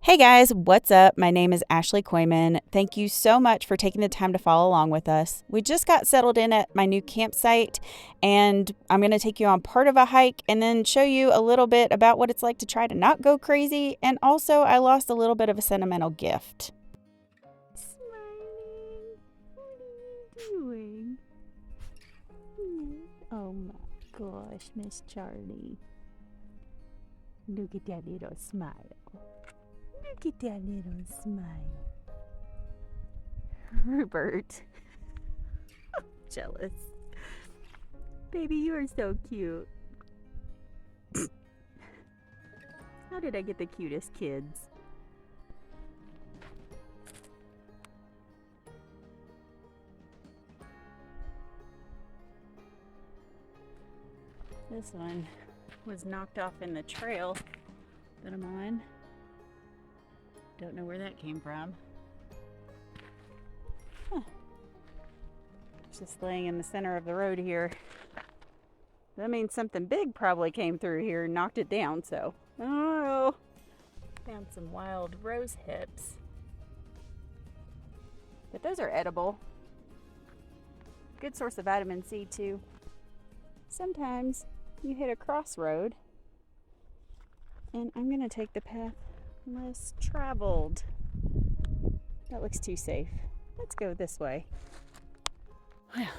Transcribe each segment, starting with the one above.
Hey guys, what's up? My name is Ashley Koyman. Thank you so much for taking the time to follow along with us. We just got settled in at my new campsite, and I'm going to take you on part of a hike and then show you a little bit about what it's like to try to not go crazy. And also, I lost a little bit of a sentimental gift. Smiling. What are you doing? Oh my gosh, Miss Charlie. Look at that little smile. Look at that little smile. Rupert. Jealous. Baby, you are so cute. How did I get the cutest kids? This one was knocked off in the trail that I'm on. Don't know where that came from. It's just laying in the center of the road here. That means something big probably came through here and knocked it down, so. Oh, found some wild rose hips. But those are edible. Good source of vitamin C too. Sometimes you hit a crossroad, and I'm gonna take the path less traveled. That looks too safe. Let's go this way. Well,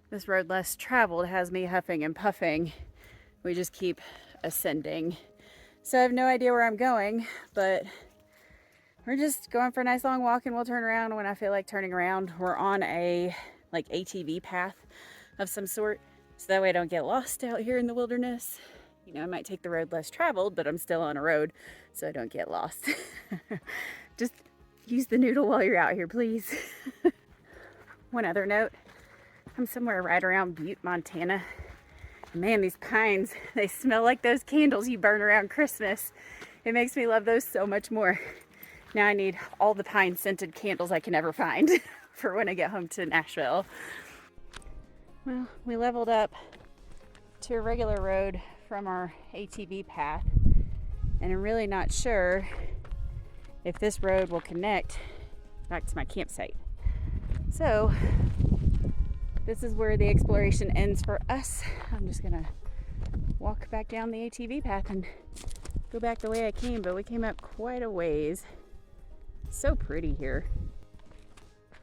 this road less traveled has me huffing and puffing. We just keep ascending. So I have no idea where I'm going, but we're just going for a nice long walk and we'll turn around when I feel like turning around. We're on a ATV path of some sort, so that way I don't get lost out here in the wilderness. You know, I might take the road less traveled, but I'm still on a road, so I don't get lost. Just use the noodle while you're out here, please. One other note, I'm somewhere right around Butte, Montana. Man, these pines, they smell like those candles you burn around Christmas. It makes me love those so much more. Now I need all the pine scented candles I can ever find for when I get home to Nashville. Well, we leveled up to a regular road from our ATV path, and I'm really not sure if this road will connect back to my campsite. So this is where the exploration ends for us. I'm just gonna walk back down the ATV path and go back the way I came, but we came up quite a ways. So pretty here.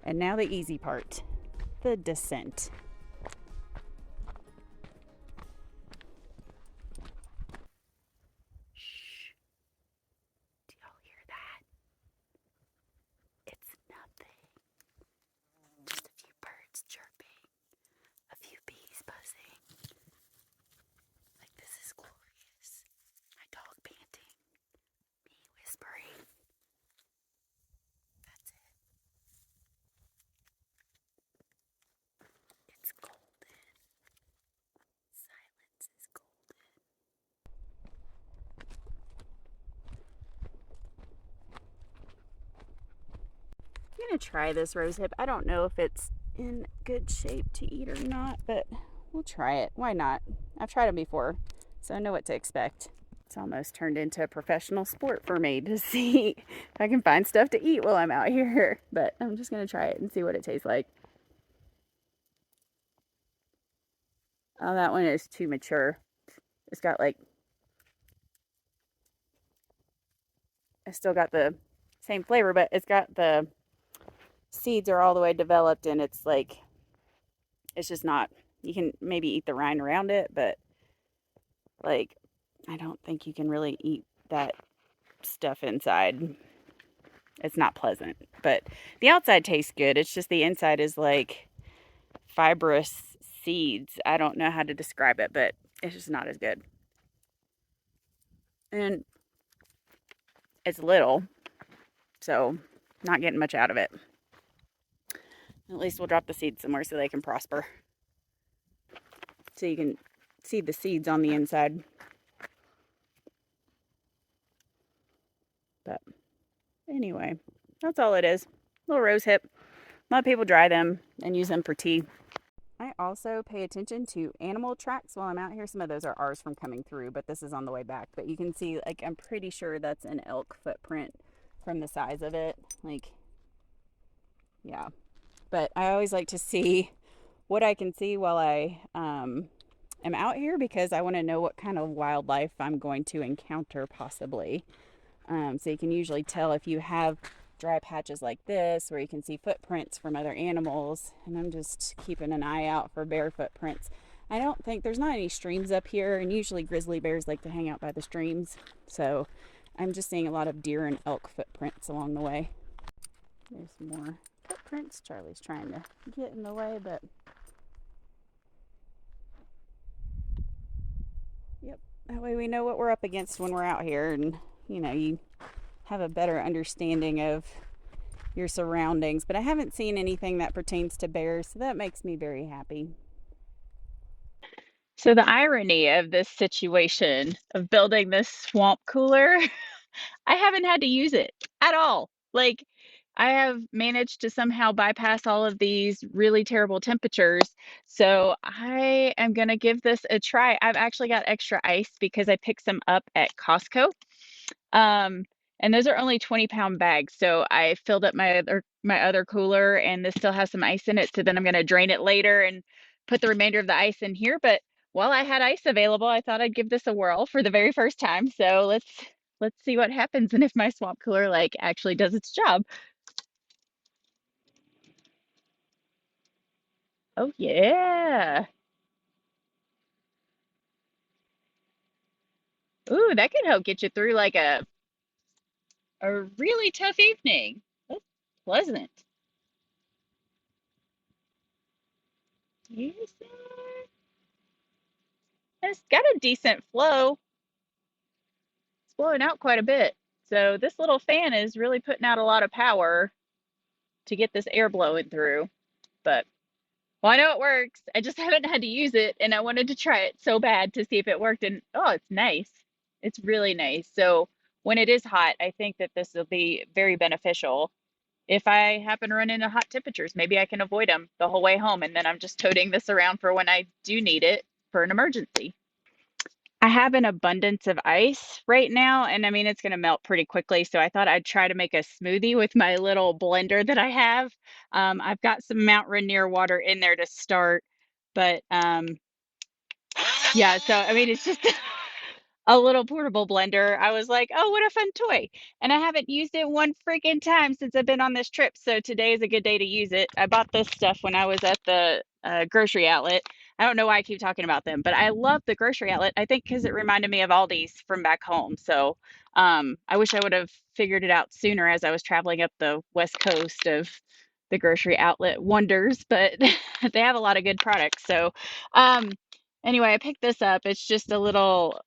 And now the easy part, the descent. Shh. Do y'all hear that? It's nothing. Just a few birds chirping, a few bees buzzing. Like, this is glorious. My dog panting, me whispering. That's it. It's golden. Silence is golden. I'm gonna try this rosehip. I don't know if it's in good shape to eat or not, but we'll try it. Why not? I've tried them before, so I know what to expect. It's almost turned into a professional sport for me to see if I can find stuff to eat while I'm out here, but I'm just gonna try it and see what it tastes like. Oh, that one is too mature. It's got it's still got the same flavor, but it's got the seeds are all the way developed, and it's just not, you can maybe eat the rind around it, but I don't think you can really eat that stuff inside. It's not pleasant, but the outside tastes good. It's just the inside is like fibrous seeds. I don't know how to describe it, but it's just not as good. And it's little, so not getting much out of it. At least we'll drop the seeds somewhere so they can prosper. So you can see the seeds on the inside. But anyway, that's all it is. Little rose hip. A lot of people dry them and use them for tea. I also pay attention to animal tracks while I'm out here. Some of those are ours from coming through, but this is on the way back. But you can see, like, I'm pretty sure that's an elk footprint from the size of it. Like, yeah. But I always like to see what I can see while I am out here because I want to know what kind of wildlife I'm going to encounter possibly. So you can usually tell if you have dry patches like this where you can see footprints from other animals. And I'm just keeping an eye out for bear footprints. I don't think there's not any streams up here, and usually grizzly bears like to hang out by the streams. So I'm just seeing a lot of deer and elk footprints along the way. There's more footprints. Charlie's trying to get in the way, but yep, that way we know what we're up against when we're out here, and you have a better understanding of your surroundings. But I haven't seen anything that pertains to bears, so that makes me very happy. So the irony of this situation of building this swamp cooler, I haven't had to use it at all. Like, I have managed to somehow bypass all of these really terrible temperatures. So I am going to give this a try. I've actually got extra ice because I picked some up at Costco. Um, and those are only 20-pound bags. So I filled up my other cooler, and this still has some ice in it. So then I'm going to drain it later and put the remainder of the ice in here. But while I had ice available, I thought I'd give this a whirl for the very first time. So let's see what happens and if my swamp cooler like actually does its job. Oh yeah. Ooh, that could help get you through like a really tough evening. That's pleasant. Yes, sir. It's got a decent flow. It's blowing out quite a bit. So this little fan is really putting out a lot of power to get this air blowing through. But well, I know it works. I just haven't had to use it, and I wanted to try it so bad to see if it worked. And oh, it's nice. It's really nice. So when it is hot, I think that this will be very beneficial. If I happen to run into hot temperatures, maybe I can avoid them the whole way home, and then I'm just toting this around for when I do need it for an emergency. I have an abundance of ice right now, and I mean, it's going to melt pretty quickly. So I thought I'd try to make a smoothie with my little blender that I have. I've got some Mount Rainier water in there to start, but yeah, so I mean, it's just a little portable blender. I was like, oh, what a fun toy. And I haven't used it one freaking time since I've been on this trip. So today is a good day to use it. I bought this stuff when I was at the grocery outlet. I don't know why I keep talking about them, but I love the grocery outlet. I think because it reminded me of Aldi's from back home. So I wish I would have figured it out sooner as I was traveling up the west coast of the grocery outlet wonders, but they have a lot of good products. So um, anyway, I picked this up. It's just a little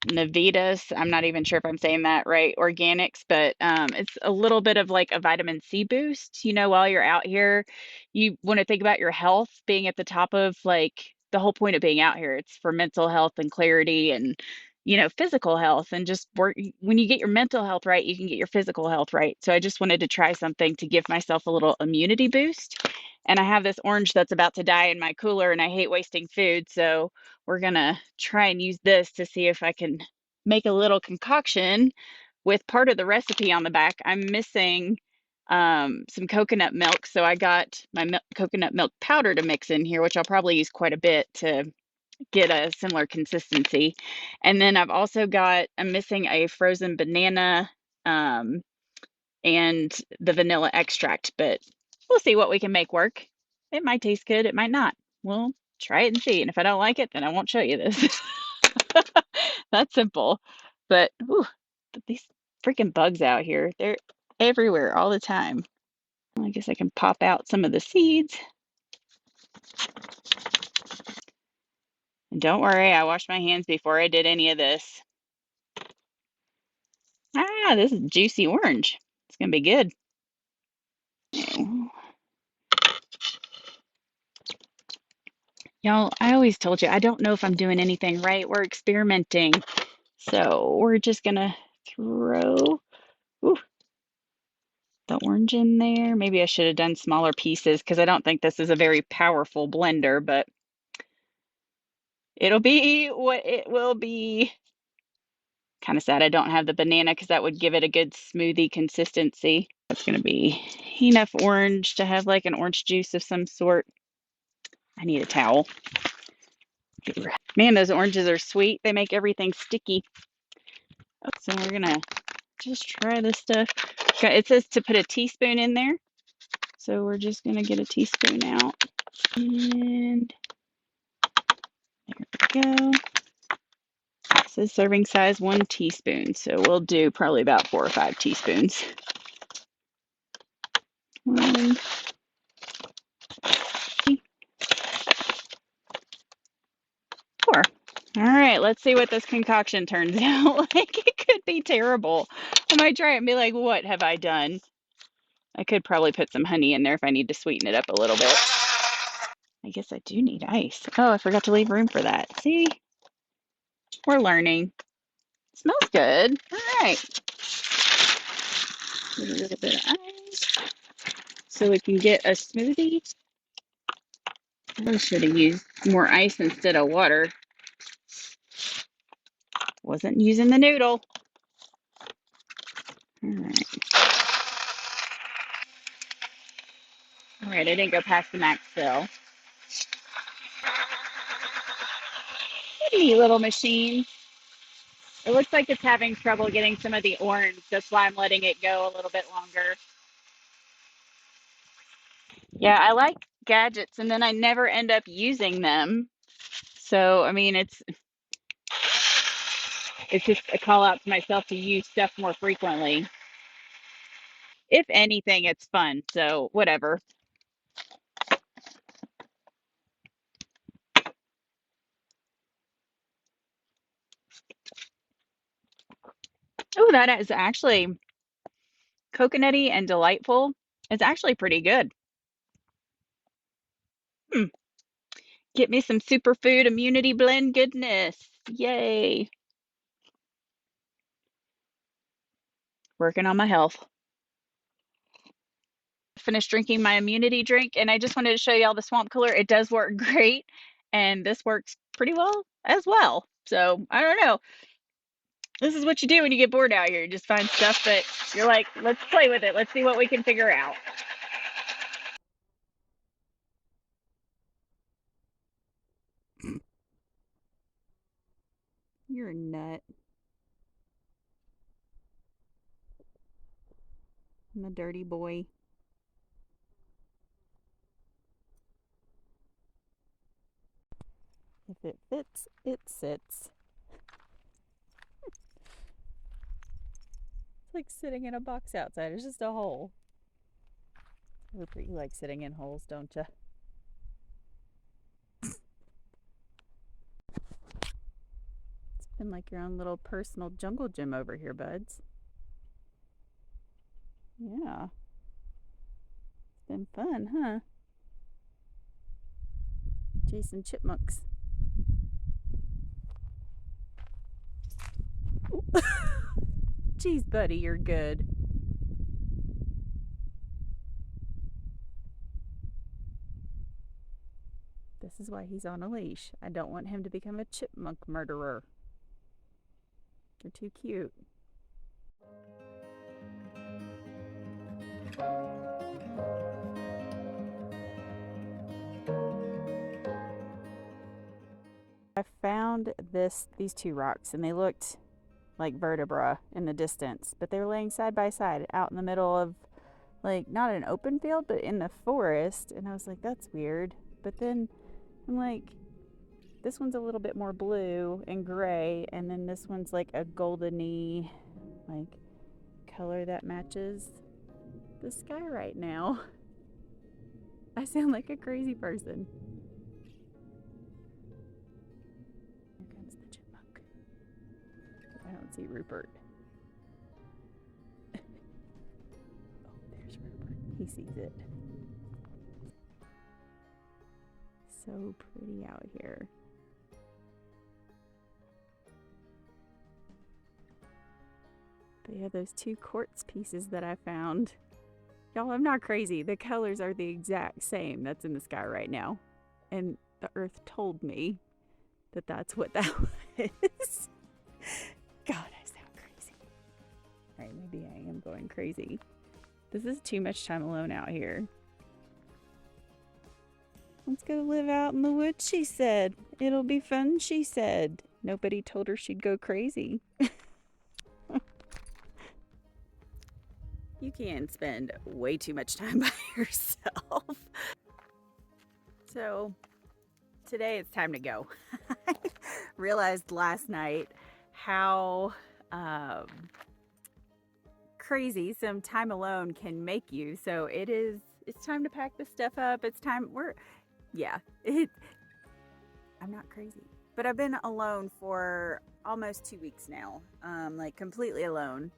Navitas. I'm not even sure if I'm saying that right, organics, but it's a little bit of like a vitamin C boost. While you're out here, you want to think about your health being at the top of like the whole point of being out here. It's for mental health and clarity and physical health and just work. When you get your mental health right, you can get your physical health right. So I just wanted to try something to give myself a little immunity boost. And I have this orange that's about to die in my cooler, and I hate wasting food. So we're going to try and use this to see if I can make a little concoction with part of the recipe on the back. I'm missing some coconut milk. So I got my coconut milk powder to mix in here, which I'll probably use quite a bit to get a similar consistency. And then I'm missing a frozen banana um, and the vanilla extract, but we'll see what we can make work. It might taste good, it might not. We'll try it and see. And if I don't like it, then I won't show you this. That's simple. But ooh, these freaking bugs out here, they're everywhere all the time. I guess I can pop out some of the seeds. And don't worry, I washed my hands before I did any of this. Ah, this is juicy orange. It's gonna be good. Y'all, I always told you, I don't know if I'm doing anything right. We're experimenting. So we're just gonna throw ooh, the orange in there. Maybe I should have done smaller pieces because I don't think this is a very powerful blender, but it'll be what it will be. Kind of sad I don't have the banana because that would give it a good smoothie consistency. It's going to be enough orange to have like an orange juice of some sort. I need a towel. Man, those oranges are sweet. They make everything sticky. So we're going to just try this stuff. It says to put a teaspoon in there. So we're just going to get a teaspoon out. And there we go. It says serving size 1 teaspoon. So we'll do probably about 4 or 5 teaspoons. 1, 4. All right, let's see what this concoction turns out like. It could be terrible. I might try it and be like, what have I done? I could probably put some honey in there if I need to sweeten it up a little bit. I guess I do need ice. Oh, I forgot to leave room for that. See? We're learning. It smells good. All right. Put a little bit of ice so we can get a smoothie. I should have used more ice instead of water. Wasn't using the noodle. All right. All right, I didn't go past the max fill. Neat little machine. It looks like it's having trouble getting some of the orange. That's why I'm letting it go a little bit longer. Yeah, I like gadgets and then I never end up using them. So, I mean, it's just a call out to myself to use stuff more frequently. If anything, it's fun. So, whatever. Oh, that is actually coconutty and delightful. It's actually pretty good. Get me some superfood immunity blend goodness. Yay. Working on my health. Finished drinking my immunity drink and I just wanted to show you all the swamp cooler. It does work great and this works pretty well as well. So I don't know. This is what you do when you get bored out here. You just find stuff that you're like, let's play with it. Let's see what we can figure out. You're a nut. I'm a dirty boy. If it fits, it sits. It's like sitting in a box outside. It's just a hole. Rupert, you like sitting in holes, don't you? It's been like your own little personal jungle gym over here, buds. Yeah. It's been fun, huh? Jason Chipmunks. Jeez, buddy, you're good. This is why he's on a leash. I don't want him to become a chipmunk murderer. They're too cute. I found these 2 rocks and they looked like vertebra in the distance, but they were laying side by side out in the middle of like not an open field but in the forest, and I was like, that's weird. But then I'm like, this one's a little bit more blue and gray, and then this one's like a goldeny like color that matches the sky right now. I sound like a crazy person. Here comes the chipmunk. I don't see Rupert. Oh, there's Rupert. He sees it. So pretty out here. But yeah, those 2 quartz pieces that I found, Y'all, I'm not crazy. The colors are the exact same that's in the sky right now. And the earth told me that that's what that was. God, I sound crazy. All right, maybe I am going crazy. This is too much time alone out here. Let's go live out in the woods, she said. It'll be fun, she said. Nobody told her she'd go crazy. You can spend way too much time by yourself. So today it's time to go. I realized last night how crazy some time alone can make you. So it's time to pack this stuff up. It's time I'm not crazy. But I've been alone for almost 2 weeks now. Like completely alone.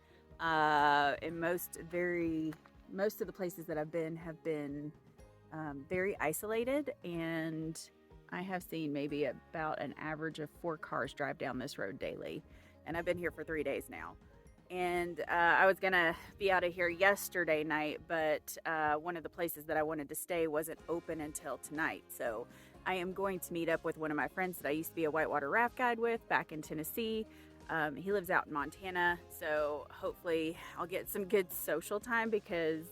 And most of the places that I've been have been very isolated, and I have seen maybe about an average of 4 cars drive down this road daily, and I've been here for 3 days now. And I was gonna be out of here yesterday night, but one of the places that I wanted to stay wasn't open until tonight, so I am going to meet up with one of my friends that I used to be a whitewater raft guide with back in Tennessee. He lives out in Montana, so hopefully I'll get some good social time, because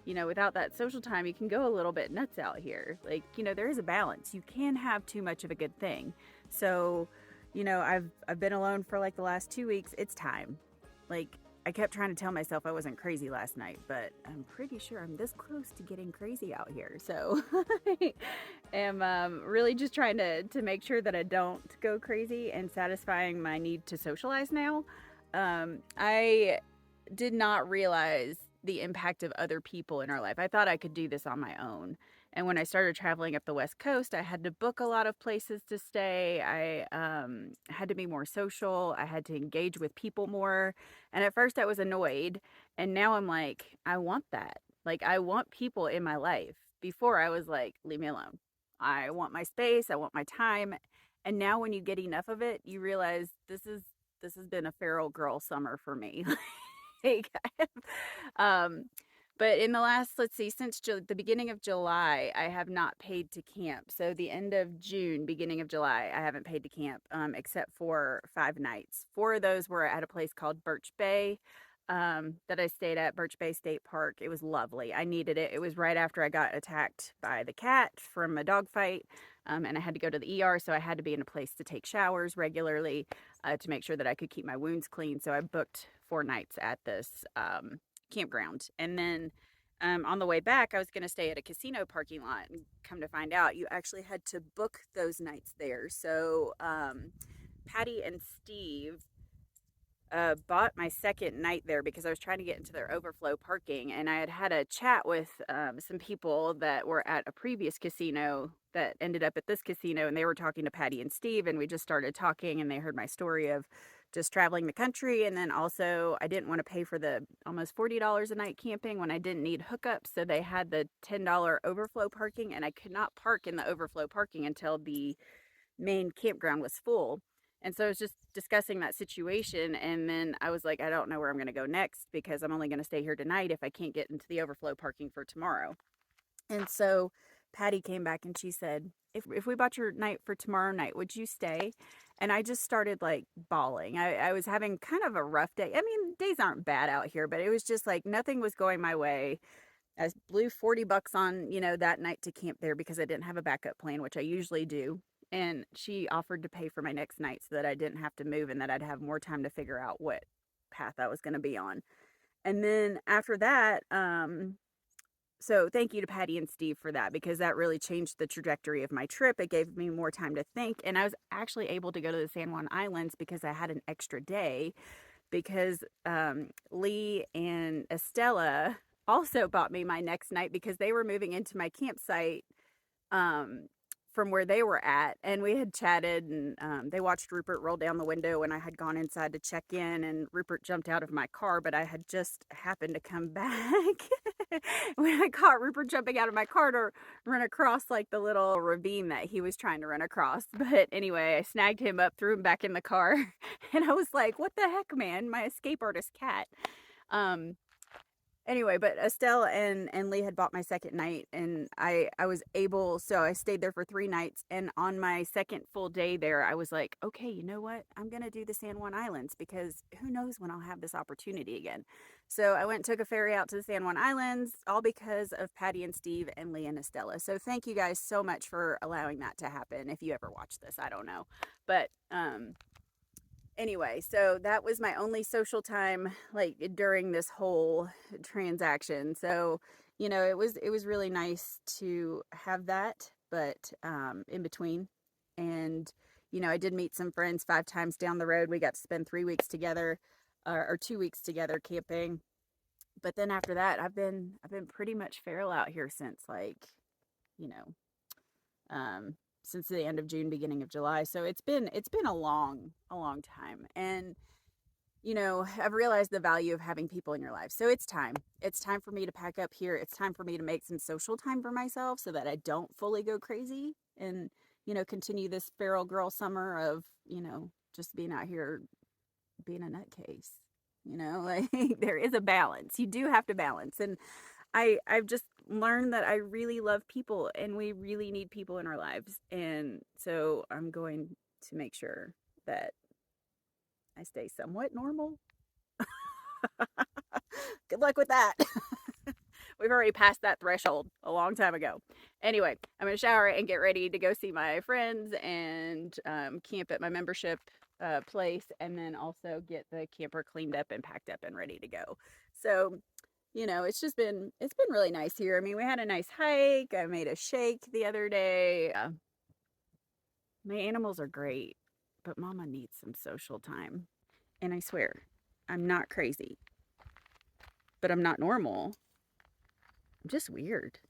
without that social time, you can go a little bit nuts out here. Like, there is a balance. You can have too much of a good thing. So, I've been alone for like the last 2 weeks. It's time. Like, I kept trying to tell myself I wasn't crazy last night, but I'm pretty sure I'm this close to getting crazy out here. So I am really just trying to make sure that I don't go crazy and satisfying my need to socialize now. I did not realize the impact of other people in our life. I thought I could do this on my own. And when I started traveling up the West Coast, I had to book a lot of places to stay. I had to be more social. I had to engage with people more. And at first I was annoyed. And now I'm like, I want that. Like, I want people in my life. Before I was like, leave me alone. I want my space. I want my time. And now when you get enough of it, you realize this has been a feral girl summer for me. Like, um, but in the last, let's see, since the beginning of July, I have not paid to camp. So the end of June, beginning of July, I haven't paid to camp, except for 5 nights. 4 of those were at a place called Birch Bay, that I stayed at, Birch Bay State Park. It was lovely. I needed it. It was right after I got attacked by the cat from a dog fight, and I had to go to the ER, so I had to be in a place to take showers regularly, to make sure that I could keep my wounds clean. So I booked 4 nights at this campground. And then on the way back, I was going to stay at a casino parking lot, and come to find out, you actually had to book those nights there. So Patty and Steve bought my second night there because I was trying to get into their overflow parking, and I had a chat with some people that were at a previous casino that ended up at this casino, and they were talking to Patty and Steve, and we just started talking, and they heard my story of just traveling the country. And then also, I didn't want to pay for the almost $40 a night camping when I didn't need hookups, so they had the $10 overflow parking, and I could not park in the overflow parking until the main campground was full. And so I was just discussing that situation, and then I was like, I don't know where I'm going to go next, because I'm only going to stay here tonight if I can't get into the overflow parking for tomorrow. And so Patty came back and she said, if we bought your night for tomorrow night, would you stay? And I just started like bawling. I was having kind of a rough day. I mean, days aren't bad out here, but it was just like nothing was going my way. I blew $40 on, that night to camp there because I didn't have a backup plan, which I usually do. And she offered to pay for my next night so that I didn't have to move and that I'd have more time to figure out what path I was going to be on. And then after that, so thank you to Patty and Steve for that, because that really changed the trajectory of my trip. It gave me more time to think, and I was actually able to go to the San Juan Islands because I had an extra day, because Lee and Estella also bought me my next night because they were moving into my campsite from where they were at, and we had chatted, and they watched Rupert roll down the window when I had gone inside to check in, and Rupert jumped out of my car, but I had just happened to come back when I caught Rupert jumping out of my car to run across like the little ravine that he was trying to run across. But anyway, I snagged him up, threw him back in the car, and I was like, what the heck, man, my escape artist cat. Anyway, but Estelle and Lee had bought my second night, and I was able, so I stayed there for 3 nights, and on my second full day there, I was like, okay, you know what? I'm gonna do the San Juan Islands because who knows when I'll have this opportunity again. So I went and took a ferry out to the San Juan Islands, all because of Patty and Steve and Lee and Estella. So thank you guys so much for allowing that to happen. If you ever watch this, I don't know, but anyway, so that was my only social time like during this whole transaction. So, it was really nice to have that, but in between. And I did meet some friends 5 times down the road. We got to spend 3 weeks together, or 2 weeks together camping. But then after that, I've been pretty much feral out here since you know, since the end of June, beginning of July. So it's been a long time. And I've realized the value of having people in your life. So it's time. It's time for me to pack up here. It's time for me to make some social time for myself so that I don't fully go crazy and continue this feral girl summer of, just being out here being a nutcase. Like there is a balance. You do have to balance. And I've just learned that I really love people and we really need people in our lives. And so I'm going to make sure that I stay somewhat normal. Good luck with that. We've already passed that threshold a long time ago. Anyway, I'm going to shower and get ready to go see my friends and camp at my membership place, and then also get the camper cleaned up and packed up and ready to go. So, it's been really nice here. I mean, we had a nice hike. I made a shake the other day. My animals are great, but Mama needs some social time. And I swear, I'm not crazy, but I'm not normal. I'm just weird.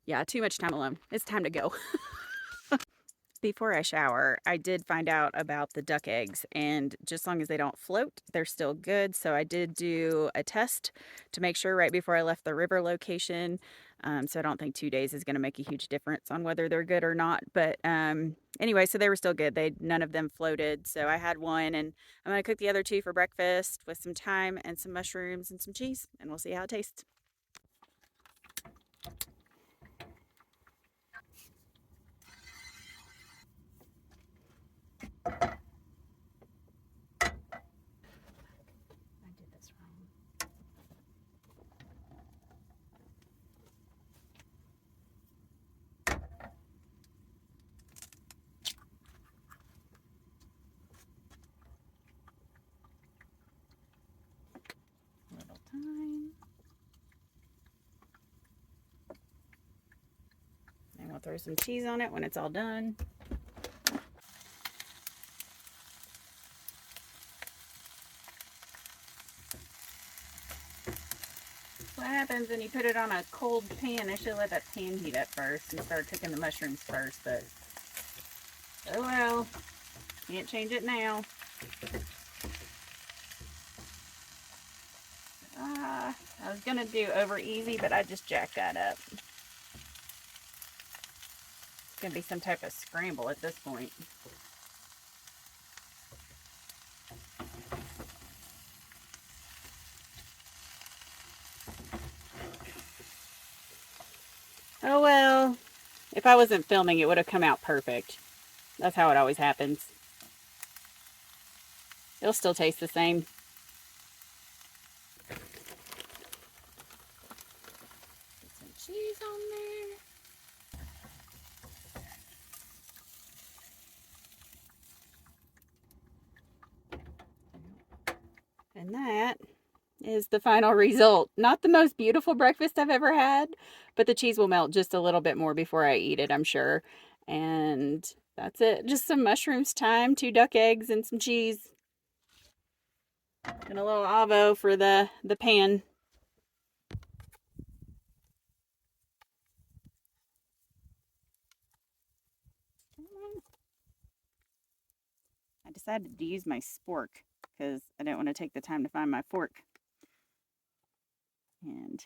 Yeah, too much time alone. It's time to go. Before I shower, I did find out about the duck eggs, and just as long as they don't float, they're still good. So I did do a test to make sure right before I left the river location. So I don't think 2 days is going to make a huge difference on whether they're good or not. But anyway, so they were still good. None of them floated. So I had one, and I'm going to cook the other two for breakfast with some thyme and some mushrooms and some cheese, and we'll see how it tastes. I did this wrong. Little thyme. And we'll throw some cheese on it when it's all done. What happens when you put it on a cold pan? I should let that pan heat up first and start cooking the mushrooms first, but oh well. Can't change it now. I was gonna do over easy, but I just jacked that up. It's gonna be some type of scramble at this point. Oh well. If I wasn't filming, it would have come out perfect. That's how it always happens. It'll still taste the same. Put some cheese on there. And that is the final result. Not the most beautiful breakfast I've ever had, but the cheese will melt just a little bit more before I eat it, I'm sure. And that's it. Just some mushrooms, thyme, 2 duck eggs, and some cheese. And a little avo for the pan. I decided to use my spork because I didn't want to take the time to find my fork. And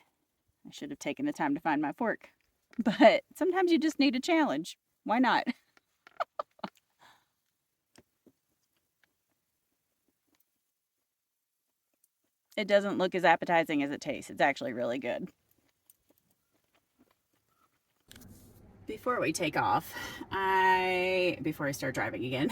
I should have taken the time to find my fork. But sometimes you just need a challenge. Why not? It doesn't look as appetizing as it tastes. It's actually really good. Before we take off, before I start driving again,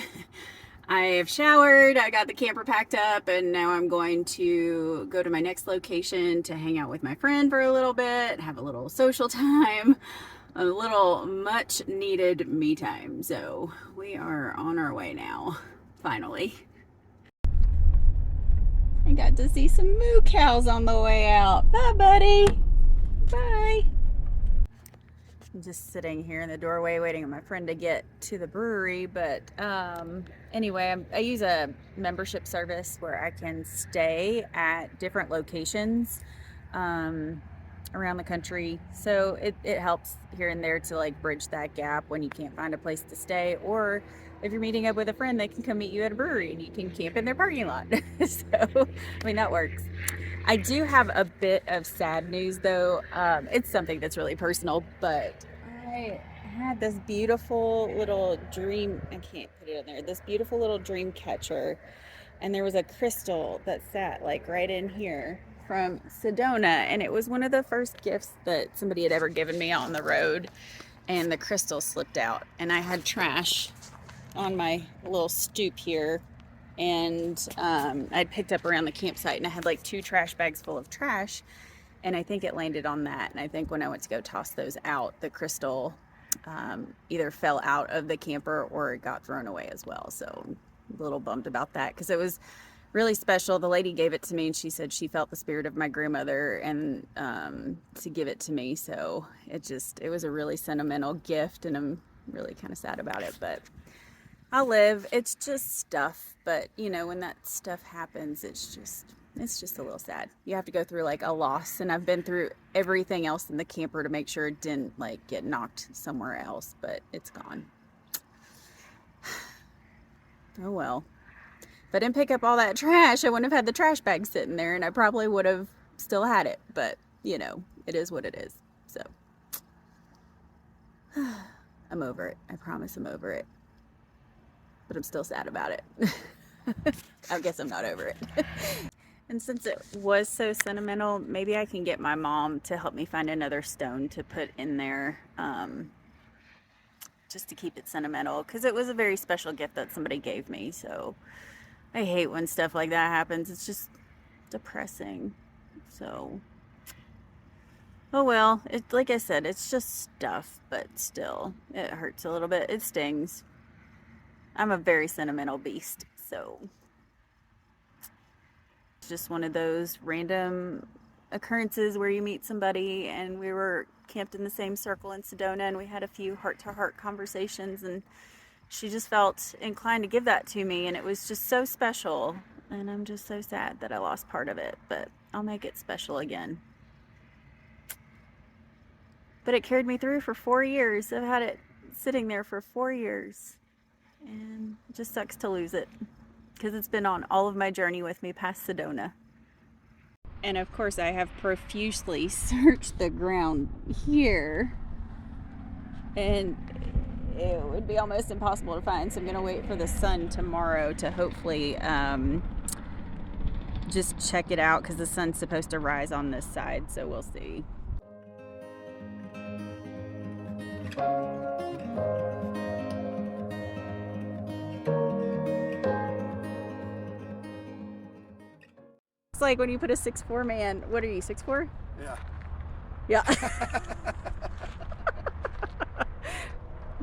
I have showered, I got the camper packed up, and now I'm going to go to my next location to hang out with my friend for a little bit, have a little social time, a little much needed me time. So we are on our way now, finally. I got to see some moo cows on the way out. Bye, buddy. Bye. I'm just sitting here in the doorway waiting on my friend to get to the brewery. But anyway, I use a membership service where I can stay at different locations around the country. So it helps here and there to like bridge that gap when you can't find a place to stay, or if you're meeting up with a friend, they can come meet you at a brewery and you can camp in their parking lot. So, I mean, that works. I do have a bit of sad news though. It's something that's really personal, but I had this beautiful little dream, I can't put it in there, this beautiful little dream catcher. And there was a crystal that sat like right in here from Sedona. And it was one of the first gifts that somebody had ever given me on the road. And the crystal slipped out. And I had trash on my little stoop here, and I'd picked up around the campsite, and I had like 2 trash bags full of trash, and I think it landed on that. And I think when I went to go toss those out, the crystal either fell out of the camper or it got thrown away as well. So I'm a little bummed about that because it was really special. The lady gave it to me and she said she felt the spirit of my grandmother and to give it to me. So it was a really sentimental gift, and I'm really kind of sad about it, but I'll live. It's just stuff, but you know, when that stuff happens, it's just a little sad. You have to go through like a loss, and I've been through everything else in the camper to make sure it didn't like get knocked somewhere else, but it's gone. Oh well. If I didn't pick up all that trash, I wouldn't have had the trash bag sitting there, and I probably would have still had it, but you know, it is what it is. So I'm over it. I promise I'm over it. But I'm still sad about it. I guess I'm not over it. And since it was so sentimental, maybe I can get my mom to help me find another stone to put in there, just to keep it sentimental, because it was a very special gift that somebody gave me. So I hate when stuff like that happens. It's just depressing. So, oh well, like I said, it's just stuff, but still, it hurts a little bit. It stings. I'm a very sentimental beast, so it's just one of those random occurrences where you meet somebody, and we were camped in the same circle in Sedona, and we had a few heart-to-heart conversations, and she just felt inclined to give that to me, and it was just so special, and I'm just so sad that I lost part of it, but I'll make it special again. But it carried me through for 4 years. I've had it sitting there for 4 years. And it just sucks to lose it because it's been on all of my journey with me past Sedona. And of course I have profusely searched the ground here, and it would be almost impossible to find. So I'm going to wait for the sun tomorrow to hopefully just check it out, because the sun's supposed to rise on this side, so we'll see. Like when you put a 6'4" man, what are you, 6'4"? Yeah.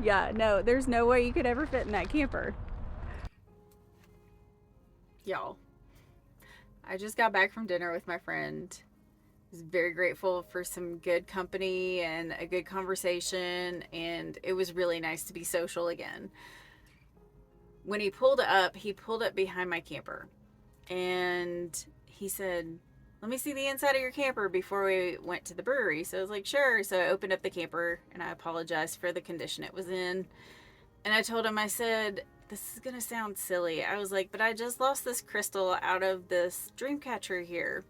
Yeah, no, there's no way you could ever fit in that camper. Y'all, I just got back from dinner with my friend. I was very grateful for some good company and a good conversation, and it was really nice to be social again. When he pulled up behind my camper, and he said, "Let me see the inside of your camper before we went to the brewery." So I was like, sure. So I opened up the camper and I apologized for the condition it was in. And I told him, I said, this is going to sound silly. I was like, but I just lost this crystal out of this dream catcher here.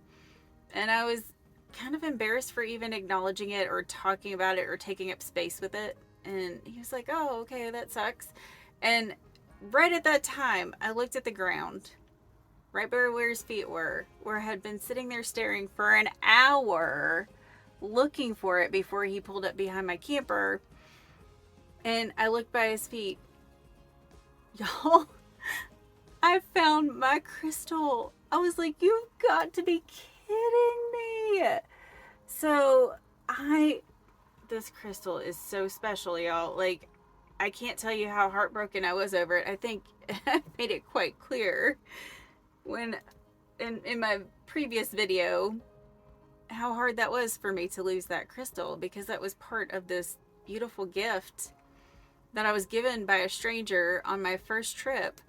And I was kind of embarrassed for even acknowledging it or talking about it or taking up space with it. And he was like, oh, okay, that sucks. And right at that time, I looked at the ground. right where his feet were, where I had been sitting there staring for an hour looking for it before he pulled up behind my camper. And I looked by his feet. Y'all, I found my crystal. I was like, you've got to be kidding me. So this crystal is so special, y'all. Like, I can't tell you how heartbroken I was over it. I think I made it quite clear when in my previous video how hard that was for me to lose that crystal, because that was part of this beautiful gift that I was given by a stranger on my first trip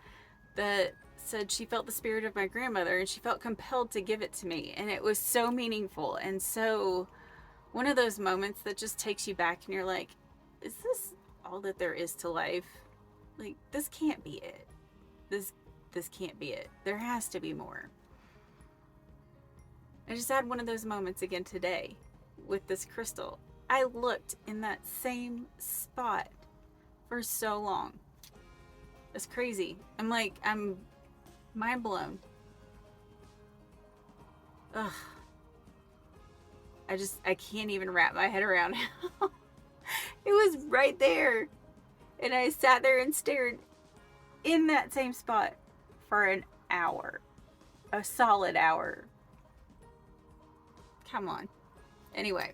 that said she felt the spirit of my grandmother and she felt compelled to give it to me. And it was so meaningful and so one of those moments that just takes you back and you're like, is this all that there is to life? Like, this can't be it. This can't be it. There has to be more. I just had one of those moments again today with this crystal. I looked in that same spot for so long. It's crazy. I'm mind blown. Ugh. I can't even wrap my head around how it was right there. And I sat there and stared in that same spot for an hour. A solid hour. Come on. Anyway,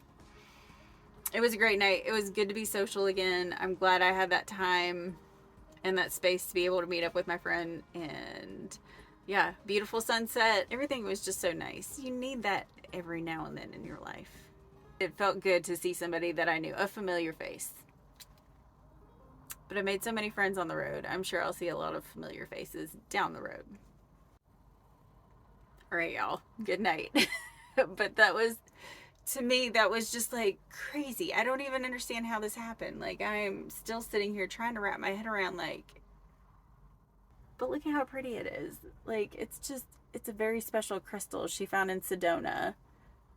it was a great night. It was good to be social again. I'm glad I had that time and that space to be able to meet up with my friend. And yeah, beautiful sunset. Everything was just so nice. You need that every now and then in your life. It felt good to see somebody that I knew, a familiar face. But I made so many friends on the road. I'm sure I'll see a lot of familiar faces down the road. All right, y'all. Good night. But that was, to me, that was just like crazy. I don't even understand how this happened. Like, I'm still sitting here trying to wrap my head around, like, but look at how pretty it is. Like, it's a very special crystal she found in Sedona.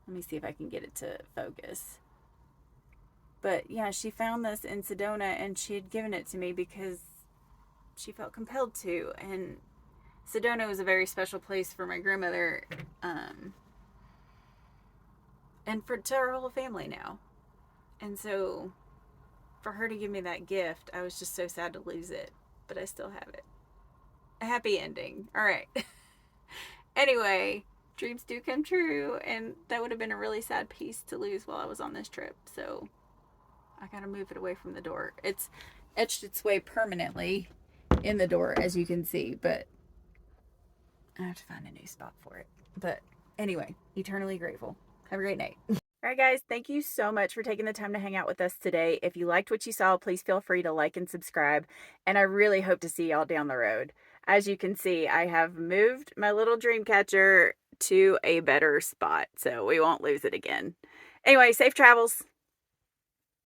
Let me see if I can get it to focus. But yeah, she found this in Sedona and she had given it to me because she felt compelled to. And Sedona was a very special place for my grandmother. And to our whole family now. And so for her to give me that gift, I was just so sad to lose it. But I still have it. A happy ending. All right. Anyway, dreams do come true. And that would have been a really sad piece to lose while I was on this trip. So I gotta move it away from the door. It's etched its way permanently in the door, as you can see. But I have to find a new spot for it. But anyway, eternally grateful. Have a great night. All right, guys, thank you so much for taking the time to hang out with us today. If you liked what you saw, please feel free to like and subscribe. And I really hope to see y'all down the road. As you can see, I have moved my little dream catcher to a better spot, so we won't lose it again. Anyway, safe travels.